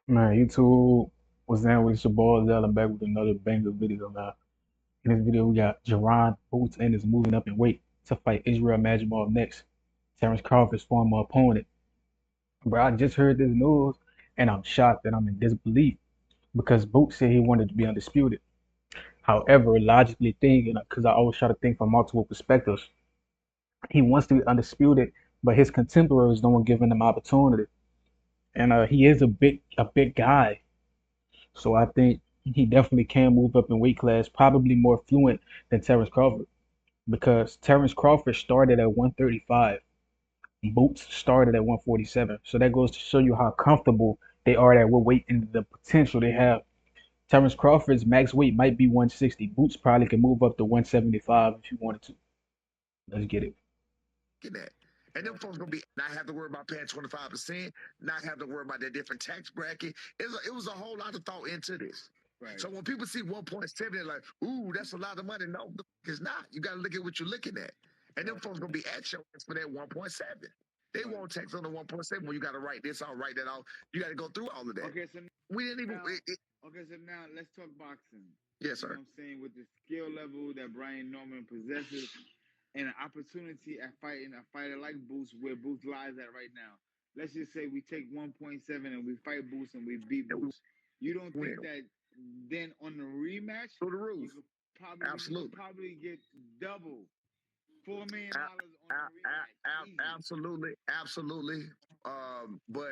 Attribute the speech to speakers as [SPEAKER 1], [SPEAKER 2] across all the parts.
[SPEAKER 1] Man, YouTube was down with your boy Zella back with another banger video now. In this video, we got Jaron Boots Ennis moving up in weight to fight Israil Madrimov next. Terrence Crawford's former opponent. Bro, I just heard this news and I'm shocked and I'm in disbelief because Boots said he wanted to be undisputed. However, logically thinking, because I always try to think from multiple perspectives, he wants to be undisputed, but his contemporaries don't give him opportunity. And he is a big guy. So I think he definitely can move up in weight class, probably more fluent than Terrence Crawford because Terrence Crawford started at 135. Boots started at 147. So that goes to show you how comfortable they are at what weight and the potential they have. Terrence Crawford's max weight might be 160. Boots probably can move up to 175 if you wanted to. Let's get it.
[SPEAKER 2] Get that. And them folks gonna be not have to worry about paying 25%, not have to worry about their different tax bracket. It was a whole lot of thought into this. Right. So when people see 1.7, they're like, ooh, that's a lot of money. No, it's not. You gotta look at what you're looking at. And them folks gonna be at your ass for that 1.7. They won't tax on the 1.7 when you gotta write this out, write that out. You gotta go through all of that.
[SPEAKER 3] Okay, so
[SPEAKER 2] we didn't even
[SPEAKER 3] okay, so now let's talk boxing.
[SPEAKER 2] Yes, sir.
[SPEAKER 3] You know what I'm saying, with the skill level that Brian Norman possesses and an opportunity at fighting a fighter like Boots, where Boots lies at right now. Let's just say we take 1.7 and we fight Boots and we beat Boots. You don't think that then on the rematch,
[SPEAKER 2] through the roof,
[SPEAKER 3] you could probably get double $4 million on the rematch?
[SPEAKER 2] Absolutely. But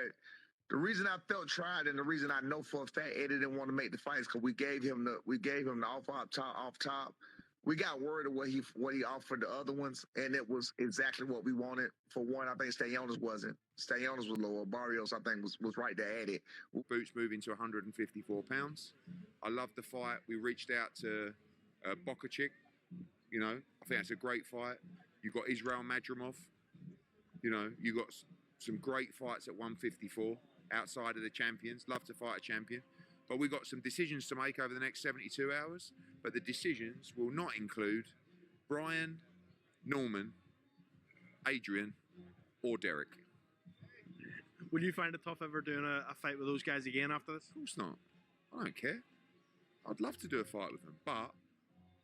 [SPEAKER 2] the reason I felt tried and the reason I know for a fact Eddie didn't want to make the fights because we gave him the off top. We got word of what he offered the other ones, and it was exactly what we wanted. For one, I think Stayonis wasn't. Stayonis was lower. Barrios, I think, was right there at it.
[SPEAKER 4] Boots moving to 154 pounds. I love the fight. We reached out to Bokachik. You know, I think that's a great fight. You got Israil Madrimov. You know, you got some great fights at 154 outside of the champions. Love to fight a champion. But we've got some decisions to make over the next 72 hours. But the decisions will not include Brian, Norman, Adrian, or Derek.
[SPEAKER 5] Will you find it tough ever doing a fight with those guys again after this?
[SPEAKER 4] Of course not. I don't care. I'd love to do a fight with them. But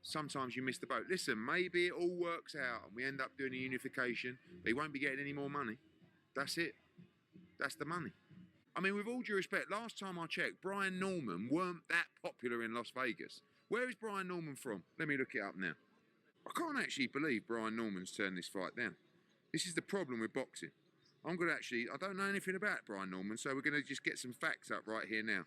[SPEAKER 4] sometimes you miss the boat. Listen, maybe it all works out and we end up doing a unification, but he won't be getting any more money. That's it. That's the money. I mean, with all due respect, last time I checked, Brian Norman weren't that popular in Las Vegas. Where is Brian Norman from? Let me look it up now. I can't actually believe Brian Norman's turned this fight down. This is the problem with boxing. I don't know anything about Brian Norman, so we're going to just get some facts up right here now.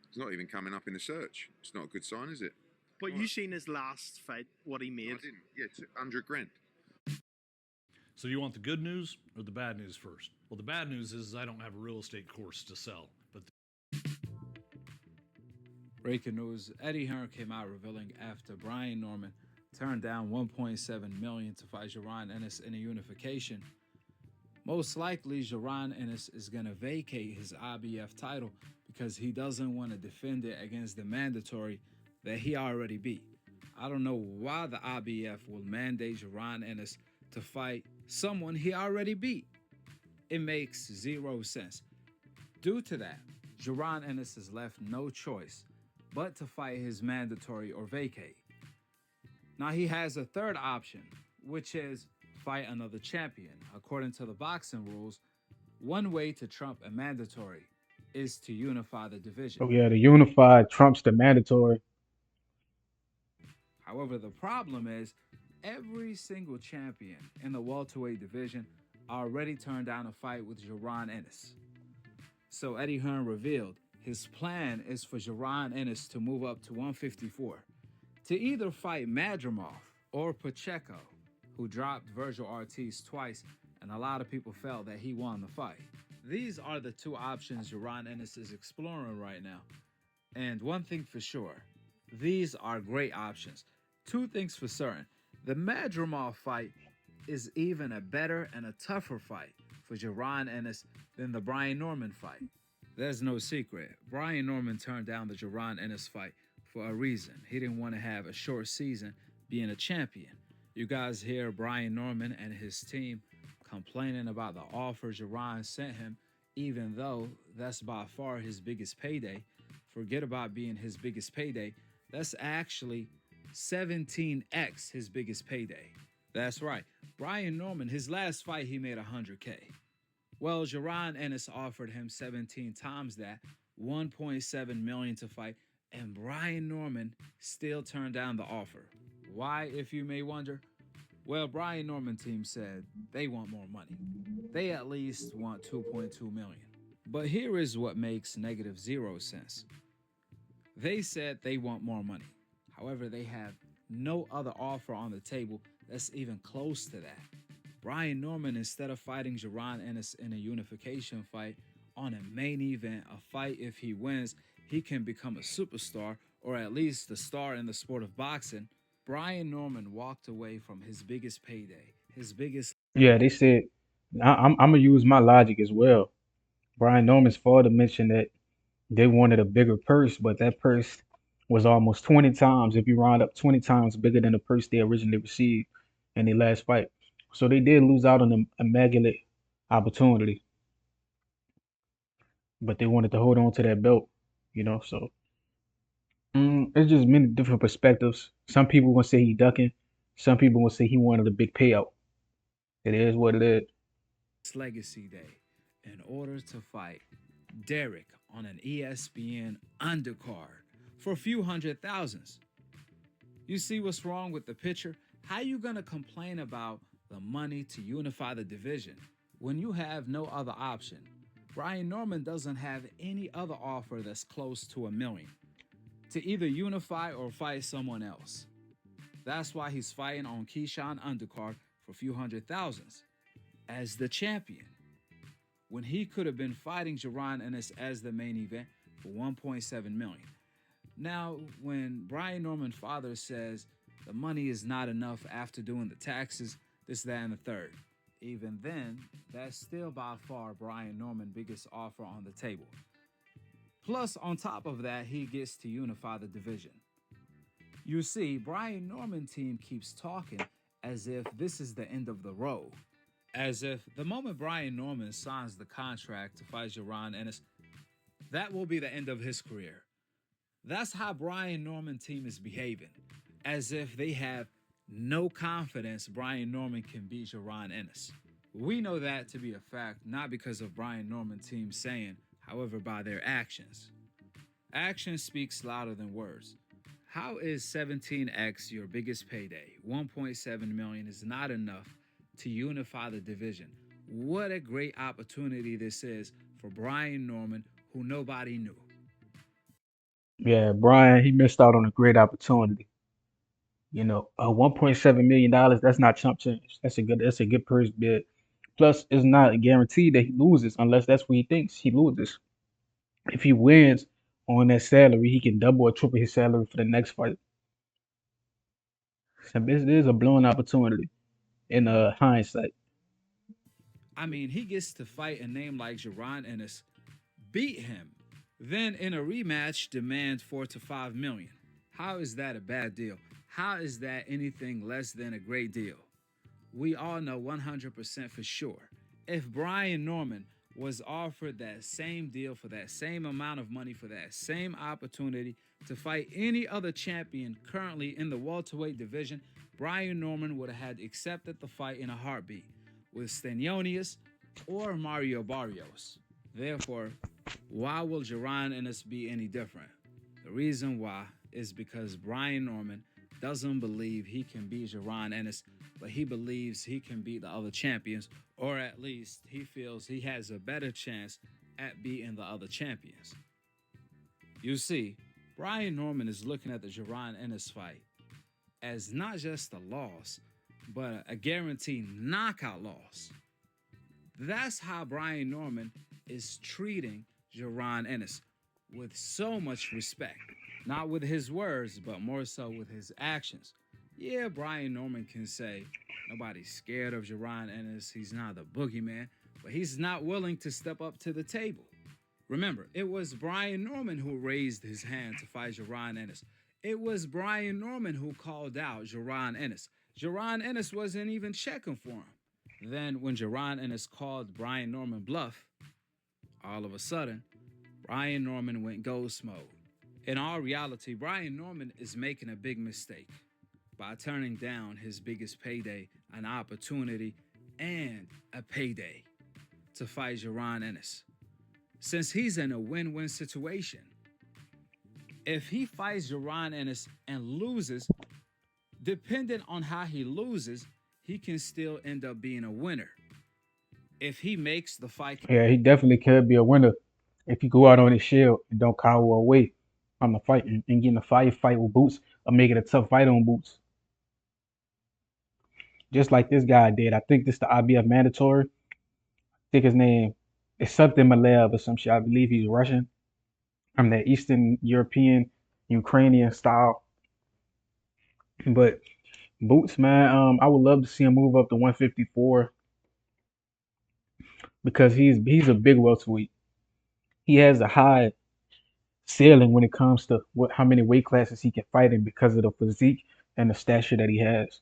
[SPEAKER 4] It's not even coming up in the search. It's not a good sign, is it?
[SPEAKER 5] But you seen his last fight, what he made?
[SPEAKER 4] I didn't. Yeah, 100 grand.
[SPEAKER 6] So do you want the good news or the bad news first? Well, the bad news is I don't have a real estate course to sell. But
[SPEAKER 7] breaking news: Eddie Hearn came out revealing after Brian Norman turned down $1.7 million to fight Jaron Ennis in a unification. Most likely, Jaron Ennis is going to vacate his IBF title because he doesn't want to defend it against the mandatory that he already beat. I don't know why the IBF will mandate Jaron Ennis to fight someone he already beat. It makes zero sense. Due to that, Jaron Ennis is left no choice but to fight his mandatory or vacate. Now he has a third option, which is fight another champion. According to the boxing rules, one way to trump a mandatory is to unify the division.
[SPEAKER 1] Oh yeah, the unified trumps the mandatory.
[SPEAKER 7] However, the problem is every single champion in the welterweight division already turned down a fight with Jaron Ennis. So Eddie Hearn revealed his plan is for Jaron Ennis to move up to 154 to either fight Madrimov or Pacheco, who dropped Virgil Ortiz twice, and a lot of people felt that he won the fight. These are the two options Jaron Ennis is exploring right now. And one thing for sure, these are great options. Two things for certain. The Madrimov fight is even a better and a tougher fight for Jaron Ennis than the Brian Norman fight. There's no secret. Brian Norman turned down the Jaron Ennis fight for a reason. He didn't want to have a short season being a champion. You guys hear Brian Norman and his team complaining about the offer Jaron sent him even though that's by far his biggest payday. Forget about being his biggest payday. That's actually 17x his biggest payday. That's right. Brian Norman, his last fight, he made 100K. Well, Jaron Ennis offered him 17 times that, 1.7 million to fight, and Brian Norman still turned down the offer. Why, if you may wonder? Well, Brian Norman team said they want more money. They at least want 2.2 million. But here is what makes negative zero sense. They said they want more money. However, they have no other offer on the table that's even close to that. Brian Norman, instead of fighting Jaron Ennis in a unification fight on a main event, a fight if he wins, he can become a superstar or at least a star in the sport of boxing. Brian Norman walked away from his biggest payday, his biggest.
[SPEAKER 1] Yeah, they said I'm gonna use my logic as well. Brian Norman's father mentioned that they wanted a bigger purse, but that purse was almost 20 times, if you round up 20 times bigger than the purse they originally received in their last fight. So they did lose out on an immaculate opportunity, but they wanted to hold on to that belt, you know. So it's just many different perspectives. Some people gonna say he ducking, some people gonna say he wanted a big payout. It is what it is.
[SPEAKER 7] Legacy Day in order to fight Derek on an ESPN undercard for a few hundred thousands. You see what's wrong with the picture? How you gonna complain about the money to unify the division when you have no other option? Brian Norman doesn't have any other offer that's close to a million to either unify or fight someone else. That's why he's fighting on Keyshawn undercard for a few hundred thousands as the champion, when he could have been fighting Jaron Ennis as the main event for 1.7 million. Now, when Brian Norman's father says the money is not enough after doing the taxes, this, that, and the third, even then, that's still by far Brian Norman's biggest offer on the table. Plus, on top of that, he gets to unify the division. You see, Brian Norman's team keeps talking as if this is the end of the road. As if the moment Brian Norman signs the contract to fight Jaron Ennis, that will be the end of his career. That's how Brian Norman's team is behaving, as if they have no confidence Brian Norman can beat Jaron Ennis. We know that to be a fact, not because of Brian Norman's team saying, however, by their actions. Action speaks louder than words. How is 17x your biggest payday? 1.7 million is not enough to unify the division. What a great opportunity this is for Brian Norman, who nobody knew.
[SPEAKER 1] Yeah, Brian, he missed out on a great opportunity. You know, $1.7 million, that's not chump change. That's a good purse bid. Plus, it's not a guarantee that he loses unless that's what he thinks he loses. If he wins on that salary, he can double or triple his salary for the next fight. So this is a blown opportunity in hindsight.
[SPEAKER 7] I mean, he gets to fight a name like Jaron Ennis, beat him, then in a rematch demand 4 to 5 million. How is that a bad deal? How is that anything less than a great deal? We all know 100% for sure. If Brian Norman was offered that same deal for that same amount of money for that same opportunity to fight any other champion currently in the welterweight division, Brian Norman would have had accepted the fight in a heartbeat with Stenionius or Mario Barrios. Therefore, why will Jaron Ennis be any different? The reason why is because Brian Norman doesn't believe he can beat Jaron Ennis, but he believes he can beat the other champions, or at least he feels he has a better chance at beating the other champions. You see, Brian Norman is looking at the Jaron Ennis fight as not just a loss, but a guaranteed knockout loss. That's how Brian Norman is treating Jaron Ennis, with so much respect. Not with his words, but more so with his actions. Yeah, Brian Norman can say, nobody's scared of Jaron Ennis, he's not the boogeyman, but he's not willing to step up to the table. Remember, it was Brian Norman who raised his hand to fight Jaron Ennis. It was Brian Norman who called out Jaron Ennis. Jaron Ennis wasn't even checking for him. Then, when Jaron Ennis called Brian Norman bluff, All of a sudden, Brian Norman went ghost mode. In all reality, Brian Norman is making a big mistake by turning down his biggest payday, an opportunity, and a payday to fight Jaron Ennis, since he's in a win-win situation. If he fights Jaron Ennis and loses, depending on how he loses, he can still end up being a winner. If he makes the fight,
[SPEAKER 1] Yeah, he definitely could be a winner if he go out on his shield and don't cower away from the fight and get in a fight with Boots or make it a tough fight on Boots. Just like this guy did. I think this the IBF mandatory. I think his name is something Malev or some shit. I believe he's Russian. From that Eastern European, Ukrainian style. But Boots, man, I would love to see him move up to 154 because he's a big welterweight. He has a high ceiling when it comes to how many weight classes he can fight in because of the physique and the stature that he has.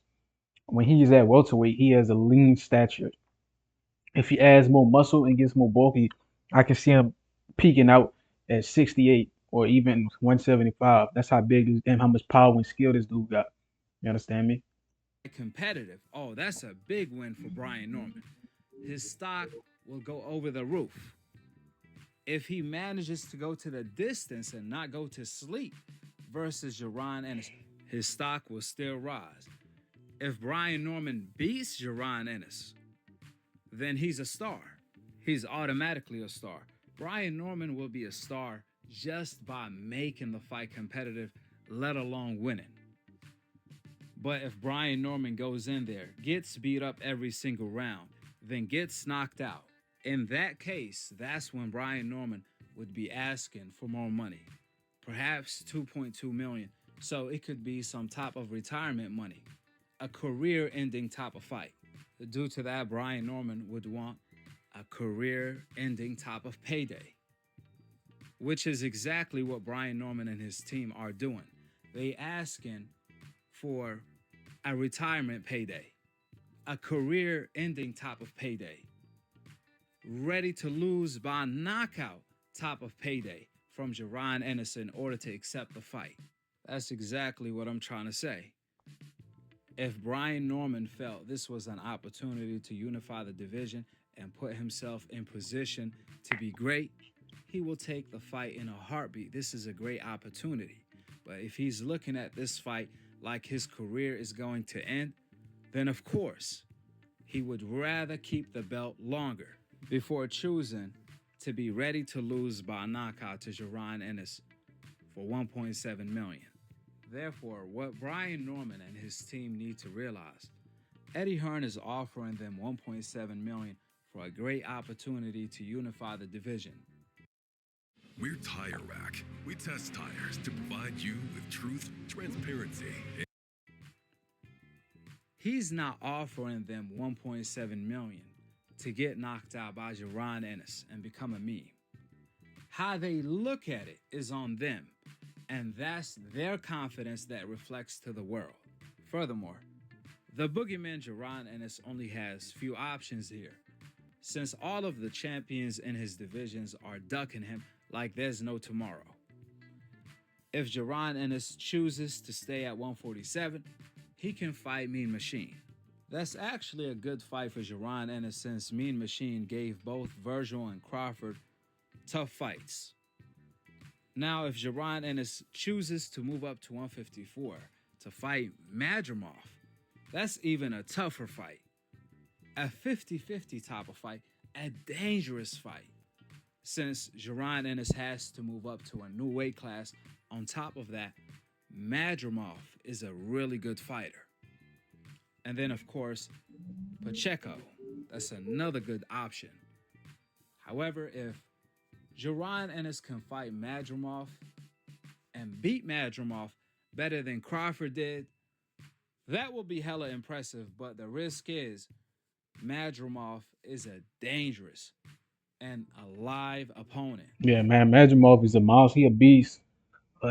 [SPEAKER 1] When he's at welterweight, he has a lean stature. If he adds more muscle and gets more bulky, I can see him peaking out at 68 or even 175. That's how big and how much power and skill this dude got. You understand me?
[SPEAKER 7] competitive, oh, that's a big win for Brian Norman. His stock will go over the roof. If he manages to go to the distance and not go to sleep versus Jaron Ennis, his stock will still rise. If Brian Norman beats Jaron Ennis, then he's a star. He's automatically a star. Brian Norman will be a star just by making the fight competitive, let alone winning. But if Brian Norman goes in there, gets beat up every single round, then gets knocked out, in that case, that's when Brian Norman would be asking for more money, perhaps $2.2 million. So it could be some type of retirement money, a career-ending type of fight. Due to that, Brian Norman would want a career-ending type of payday, which is exactly what Brian Norman and his team are doing. They asking for a retirement payday, a career-ending type of payday, ready to lose by knockout type of payday from Jaron Ennis in order to accept the fight. That's exactly what I'm trying to say. If Brian Norman felt this was an opportunity to unify the division and put himself in position to be great, he will take the fight in a heartbeat. This is a great opportunity. But if he's looking at this fight like his career is going to end, then of course, he would rather keep the belt longer before choosing to be ready to lose by knockout to Jaron Ennis for $1.7 million. Therefore, what Brian Norman and his team need to realize, Eddie Hearn is offering them $1.7 million for a great opportunity to unify the division.
[SPEAKER 8] We're Tire Rack. We test tires to provide you with truth, transparency.
[SPEAKER 7] He's not offering them $1.7 million to get knocked out by Jaron Ennis and become a meme. How they look at it is on them, and that's their confidence that reflects to the world. Furthermore, the boogeyman Jaron Ennis only has few options here, since all of the champions in his divisions are ducking him like there's no tomorrow. If Jaron Ennis chooses to stay at 147, he can fight Mean Machine. That's actually a good fight for Jaron Ennis since Mean Machine gave both Virgil and Crawford tough fights. Now, if Jaron Ennis chooses to move up to 154 to fight Madrimov, that's even a tougher fight. A 50-50 type of fight, a dangerous fight, since Jaron Ennis has to move up to a new weight class. On top of that, Madrimov is a really good fighter. And then, of course, Pacheco, that's another good option. However, if Jaron Ennis can fight Madrimov and beat Madrimov better than Crawford did, that will be hella impressive, but the risk is Madrimov is a dangerous and a live opponent.
[SPEAKER 1] Yeah, man, Madrimov is a mouse. He a beast.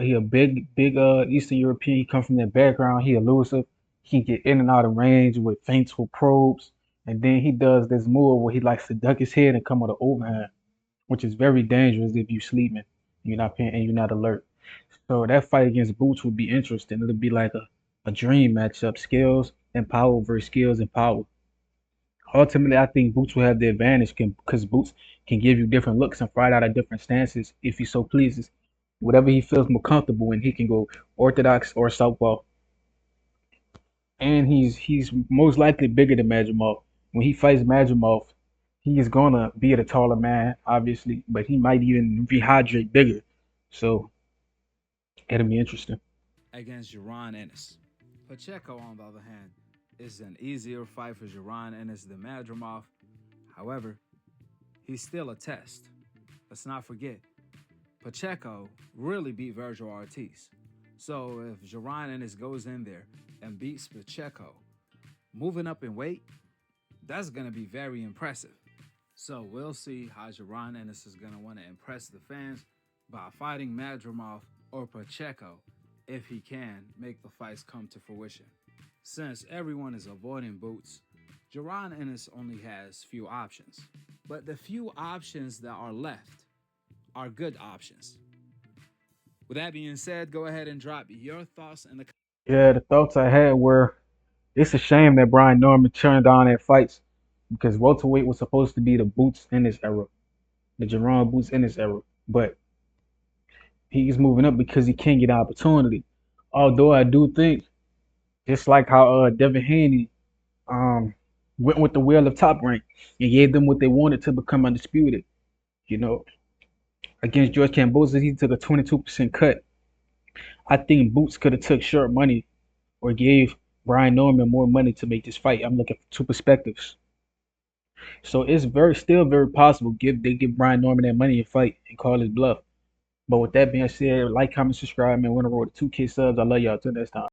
[SPEAKER 1] He a big Eastern European. He come from that background. He elusive. He can get in and out of range with feints with probes. And then he does this move where he likes to duck his head and come with an overhand. which is very dangerous if you sleeping, you're not paying, and you're not alert. So that fight against Boots would be interesting. It'll be like a dream matchup, skills and power versus skills and power. Ultimately, I think Boots will have the advantage because Boots can give you different looks and fight out of different stances if he so pleases. Whatever he feels more comfortable in, he can go orthodox or southpaw. And he's most likely bigger than Madrimov. When he fights Madrimov, he is gonna be the taller man, obviously, but he might even rehydrate bigger. So it'll be interesting.
[SPEAKER 7] Against Jaron Ennis. Pacheco, on the other hand, is an easier fight for Jaron Ennis than Madrimov. However, he's still a test. Let's not forget, Pacheco really beat Virgil Ortiz. So if Jaron Ennis goes in there and beats Pacheco, moving up in weight, that's going to be very impressive. So we'll see how Jaron Ennis is going to want to impress the fans by fighting Madrimov or Pacheco if he can make the fights come to fruition. Since everyone is avoiding Boots, Jaron Ennis only has few options. But the few options that are left are good options. With that being said, go ahead and drop your thoughts in the comments.
[SPEAKER 1] Yeah, the thoughts I had were it's a shame that Brian Norman turned down that fights because welterweight was supposed to be the Boots in this era, the Jerron Boots in this era. But he's moving up because he can't get an opportunity. Although I do think, just like how Devin Haney um, went with the wheel of Top Rank and gave them what they wanted to become undisputed. You know, against George Kambosos, he took a 22% cut. I think Boots could have took short money or gave Brian Norman more money to make this fight. I'm looking for two perspectives. So it's still very possible they give Brian Norman that money and fight and call his bluff. But with that being said, like, comment, subscribe, man. We're on the road to 2K subs. I love y'all. Till next time.